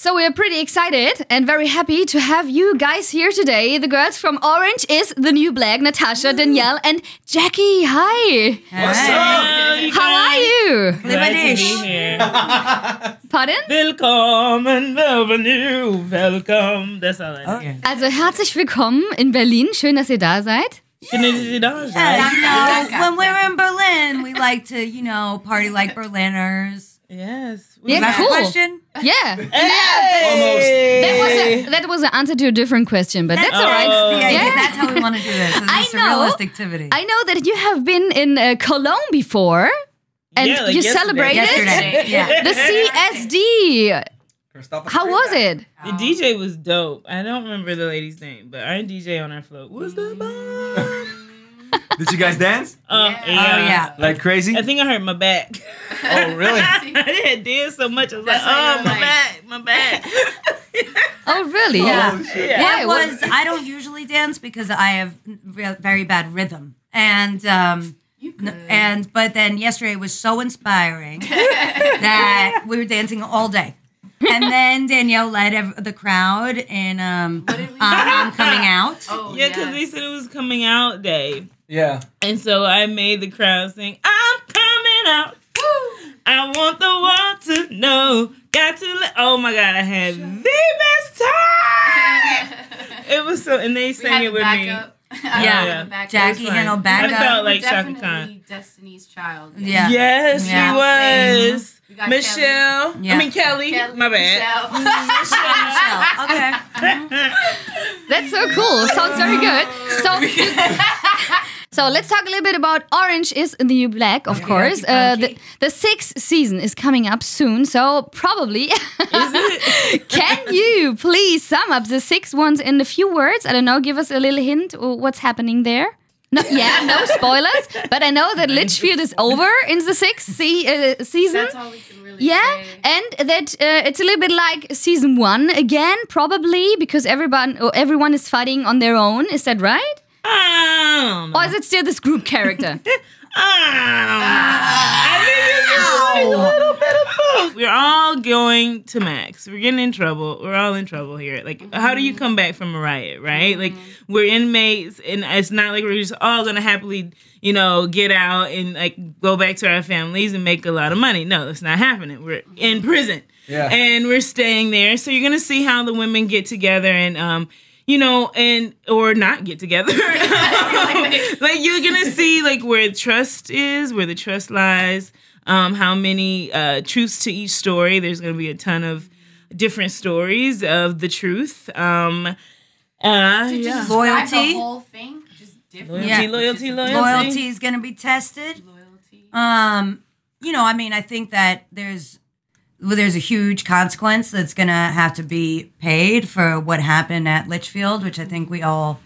So we're pretty excited and very happy to have you guys here today. The girls from Orange is the New Black, Natasha, Danielle, and Jackie. Hi. What's up? How are you? Glad to be here. Pardon? Willkommen, bienvenue, welcome. That's all I know. Also herzlich willkommen in Berlin. Schön, dass ihr da seid. When we're in Berlin, we like to, party like Berliners. Yes. Yeah, cool. Question? Yeah. Hey. That was an answer to a different question, but that's all right. Yeah, that's how we want to do this. It's a realist activity. I know that you have been in Cologne before, and you yesterday. celebrated Yesterday. the CSD. How was it? The DJ was dope. I don't remember the lady's name, but our DJ on our float was the bomb. Did you guys dance? Yeah. Like crazy? I think I hurt my back. Oh, really? I didn't dance so much. I was like, my back. Oh, really? Yeah. Oh, shit. Why? It was. I don't usually dance because I have very bad rhythm, and but then yesterday was so inspiring that we were dancing all day. And then Danielle led the crowd in I'm coming out. Oh, yeah, because they said it was coming out day. Yeah. And so I made the crowd sing, I'm coming out. Woo! I want the world to know. Got to oh my God, I had the best time. It was so, and they sang it with me. Yeah. Jackie handled backup. I felt like Shaka Khan. Destiny's Child. Yeah. Yes, Yeah. she was. Michelle. Yeah. I mean, Kelly. My bad. Okay. That's so cool. Sounds very good. So let's talk a little bit about Orange is the New Black, of course. The sixth season is coming up soon, so probably. Is it? Can you please sum up the 6 ones in a few words? I don't know, give us a little hint of what's happening there. No spoilers, but I know that Litchfield is over in the 6th season. That's all we can really say. And that it's a little bit like season 1 again, probably, because everyone is fighting on their own. Is that right? I don't know. Or is it still this group character? I think it's a little bit of both. We're all going to max. We're getting in trouble. We're all in trouble here. Like, how do you come back from a riot, right? Like, we're inmates, and it's not like we're just all gonna happily, get out and like go back to our families and make a lot of money. No, that's not happening. We're in prison, and we're staying there. So you're gonna see how the women get together and or not get together. Like you're gonna see like where trust is, where the trust lies, how many truths to each story. There's gonna be a ton of different stories of the truth. Loyalty. Loyalty. The whole thing, just different. Loyalty. Loyalty is going to be tested. Loyalty. I think that there's a huge consequence that's going to have to be paid for what happened at Litchfield, which I think we all,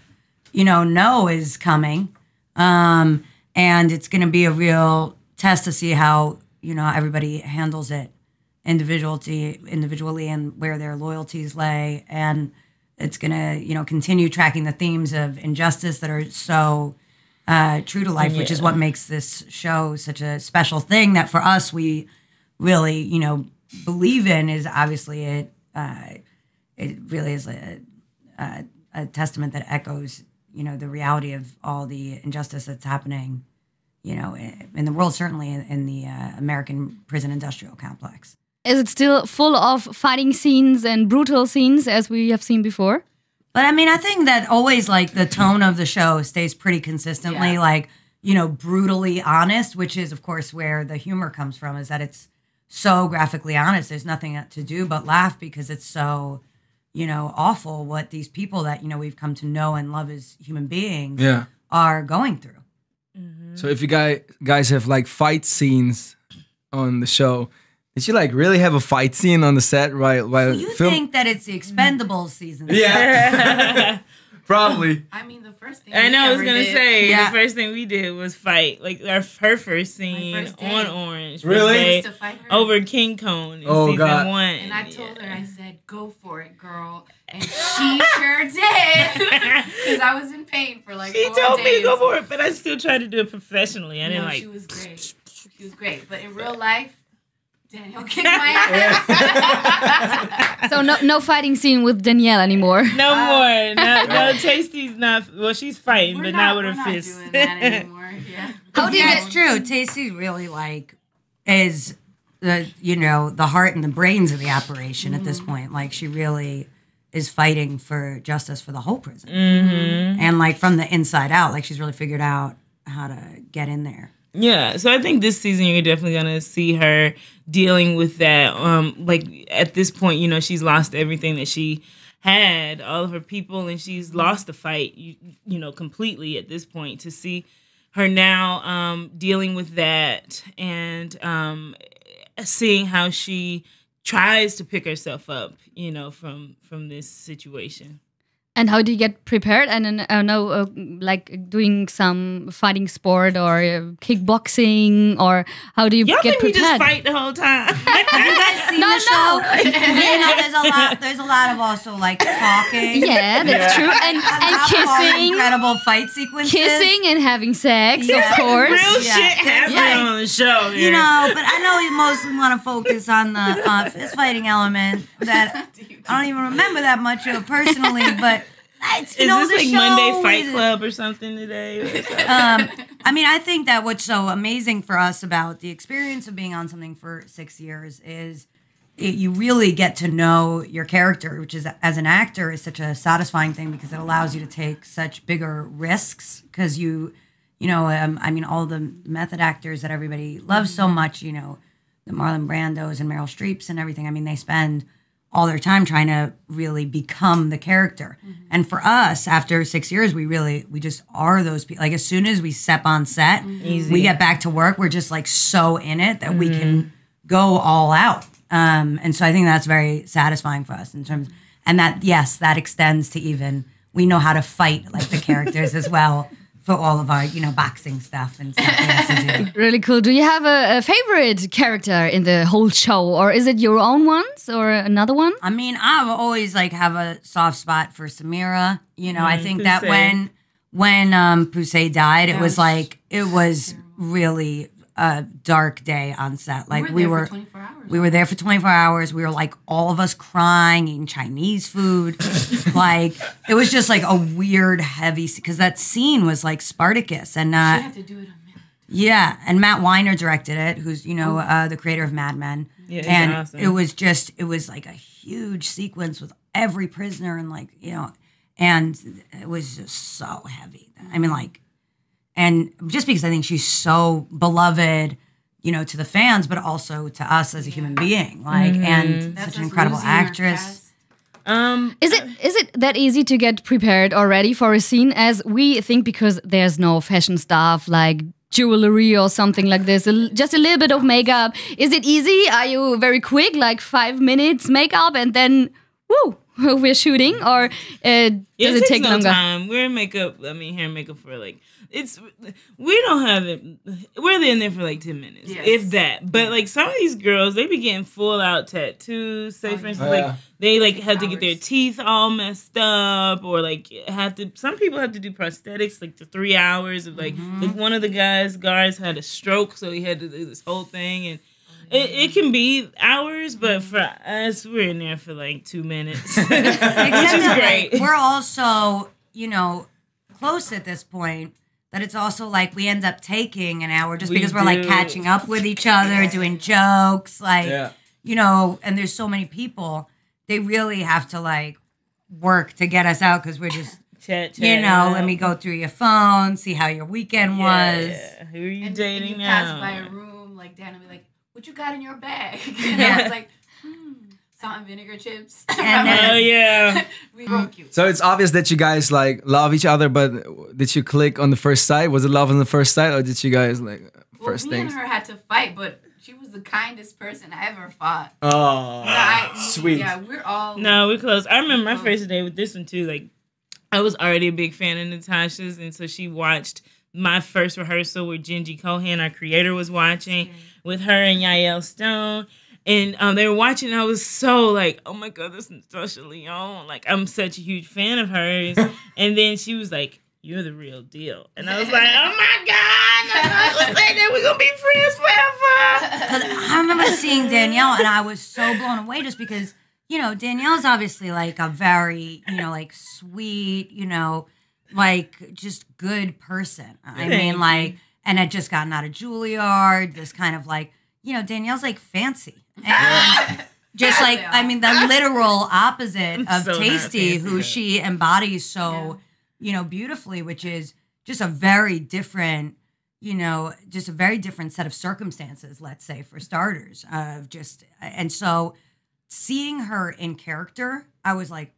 know is coming. And it's going to be a real test to see how, everybody handles it individually and where their loyalties lay. And it's going to, continue tracking the themes of injustice that are so true to life, which is what makes this show such a special thing that for us, we really, believe in is obviously it really is a testament that echoes, the reality of all the injustice that's happening, in the world, certainly in the American prison industrial complex. Is it still full of fighting scenes and brutal scenes as we have seen before? But I think that always like the tone of the show stays pretty consistently brutally honest, which is of course where the humor comes from, is that it's so graphically honest. There's nothing to do but laugh because it's so, awful what these people that, we've come to know and love as human beings are going through. Mm-hmm. So if you guys have like fight scenes on the show, did you like really have a fight scene on the set while You film? think that it's the Expendables season? Yeah. Probably. I mean, the first thing I know. I was we gonna ever did- say Yeah. the first thing we did was fight. Like her first scene first day. on Orange. Really? first day used to fight her. over King Cone in Oh, season God. 1. And I told her, I said, "Go for it, girl," and she sure did, because I was in pain for like. She 4 told me to days. go for it, but I still tried to do it professionally. I didn't No, like. she was great. She was great, but in real life, Danielle kicked my ass. So no fighting scene with Danielle anymore. No more. No, Tasty's not. Well, she's fighting, but not with her we're fists. not doing that anymore. Yeah. How do you Yeah, get? it's true. Tasty really like is the the heart and the brains of the operation at this point. Like she really is fighting for justice for the whole prison, and like from the inside out. Like she's really figured out how to get in there. Yeah, so I think this season you're definitely gonna see her dealing with that. Like at this point, she's lost everything that she had, all of her people, and she's lost the fight, completely at this point. To see her now dealing with that and seeing how she tries to pick herself up, from this situation. And how do you get prepared? And like doing some fighting sport or kickboxing, or how do you Y'all get think we prepared? just fight the whole time? Have you guys seen the show? There's a lot of also like talking. Yeah, that's true. And kissing, Incredible fight sequences. kissing and having sex, Yeah. of course. Real Yeah. shit happening Yeah. on the show. Here. But I know you mostly want to focus on the fist fighting element that I don't even remember that much of personally, but it's, Is this the like show Monday Fight is- Club or something today? Or something? I mean, I think that what's so amazing for us about the experience of being on something for 6 years is you really get to know your character, which is, as an actor, is such a satisfying thing because it allows you to take such bigger risks because I mean, all the method actors that everybody loves so much, the Marlon Brandos and Meryl Streeps and everything. I mean, they spend all their time trying to really become the character. And for us, after 6 years, we just are those people. Like as soon as we step on set, we get back to work, we're just like so in it that we can go all out. And so I think that's very satisfying for us in terms, and that, yes, that extends to even, we know how to fight like the characters as well for all of our, boxing stuff and stuff we have to do. Really cool. Do you have a favorite character in the whole show, or is it your own ones or another one? I mean, I've always like have a soft spot for Samira. I think that Poussey. when Poussey died, it was really a dark day on set. Like we were there for 24 hours. We were there for 24 hours. We were like all of us crying, eating Chinese food. Like it was just like a weird, heavy, because that scene was like Spartacus. And She had to do it a minute. yeah, and Matt Weiner directed it, who's, the creator of Mad Men. Yeah, he's and awesome. it was like a huge sequence with every prisoner and like, and it was just so heavy. I mean, like, and just because I think she's so beloved, to the fans, but also to us as a human being, like, and That's such an us incredible losing our actress. cast. Is it that easy to get prepared already for a scene, as we think, because there's no fashion stuff like jewelry or something like this, just a little bit of makeup? Is it easy? Are you very quick, like 5 minutes makeup and then woo, we're shooting, or does it takes take no longer? time. We're in makeup. Hair and makeup for like we don't have it. We're in there for like 10 minutes, Yes. if that. But like some of these girls, they be getting full out tattoos. Say for instance, yeah. like they like have to get their teeth all messed up, or like have to. Some people have to do prosthetics like to 3 hours of like one of the guards had a stroke, so he had to do this whole thing, and it can be hours, but for us, we're in there for like 2 minutes, which is great. We're also, close at this point. That it's also like we end up taking an hour just We because we're like do. catching up with each other, doing jokes, like, Yeah. and there's so many people. They really have to like work to get us out because we're just, Chat, let me go through your phone, see how your weekend was. Yeah. Who are you And dating you now? pass by a room, like Dan will be like, "What you got in your bag?" Yeah. I was like, salt and vinegar chips. And then- Oh yeah. we were cute. So it's obvious that you guys like love each other, but did you click on the first sight? Was it love on the first sight, or did you guys like Well, first me things? and her had to fight, but she was the kindest person I ever fought. Oh, sweet. Yeah, we're all. No, we're close. I remember my first day with this one too. Like, I was already a big fan of Natasha's, and so she watched my first rehearsal where Genji Cohen, our creator, was watching with her and Yael Stone. And they were watching, and I was so like, oh my God, this is Natasha Lyonne. Like, I'm such a huge fan of hers. And then she was like, you're the real deal. And I was like, oh my God, Natasha said that we're going to be friends forever. I remember seeing Danielle and I was so blown away just because, you know, Danielle's obviously like a very, you know, like sweet, you know, like just good person. I mean, like, and had just gotten out of Juilliard, this kind of like, you know, Danielle's like fancy. And just like, I mean, the literal opposite of So Tasty, not who she embodies so, you know, beautifully, which is just a very different, you know, just a very different set of circumstances, let's say, for starters. And so seeing her in character, I was like,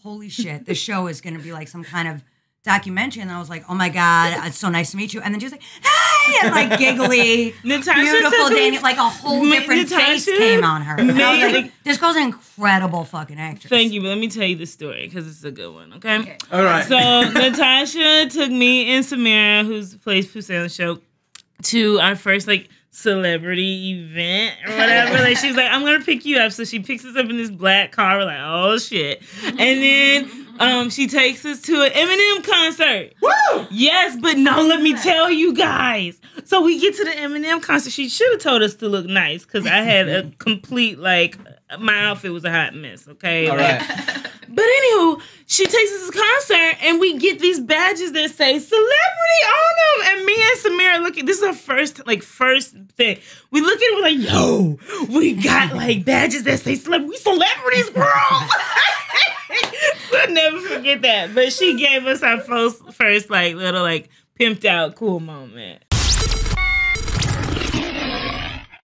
holy shit, this show is going to be like some kind of documentary. And I was like, oh my God, it's so nice to meet you. And then she was like, hey, and like giggly, beautiful Danielle, like a whole different face came on her. And I was like, this girl's an incredible fucking actress. Thank you, but let me tell you the story because it's a good one, okay? All right. So Natasha took me and Samira, who's plays Pussy on the show, to our first like celebrity event or whatever. Like she was like, I'm gonna pick you up. So she picks us up in this black car. We're like, oh shit. And then she takes us to an Eminem concert. Woo! Yes, but no, let me tell you guys. So we get to the Eminem concert. She should have told us to look nice because I had a complete like my outfit was a hot mess. Okay. All like, right. But anywho, she takes us to this concert and we get these badges that say celebrity on them. And me and Samira look at this is our first thing. We look at it, we're like, yo, we got like badges that say celebrity. We celebrities, girl. We'll never forget that. But she gave us our first like little like pimped out cool moment.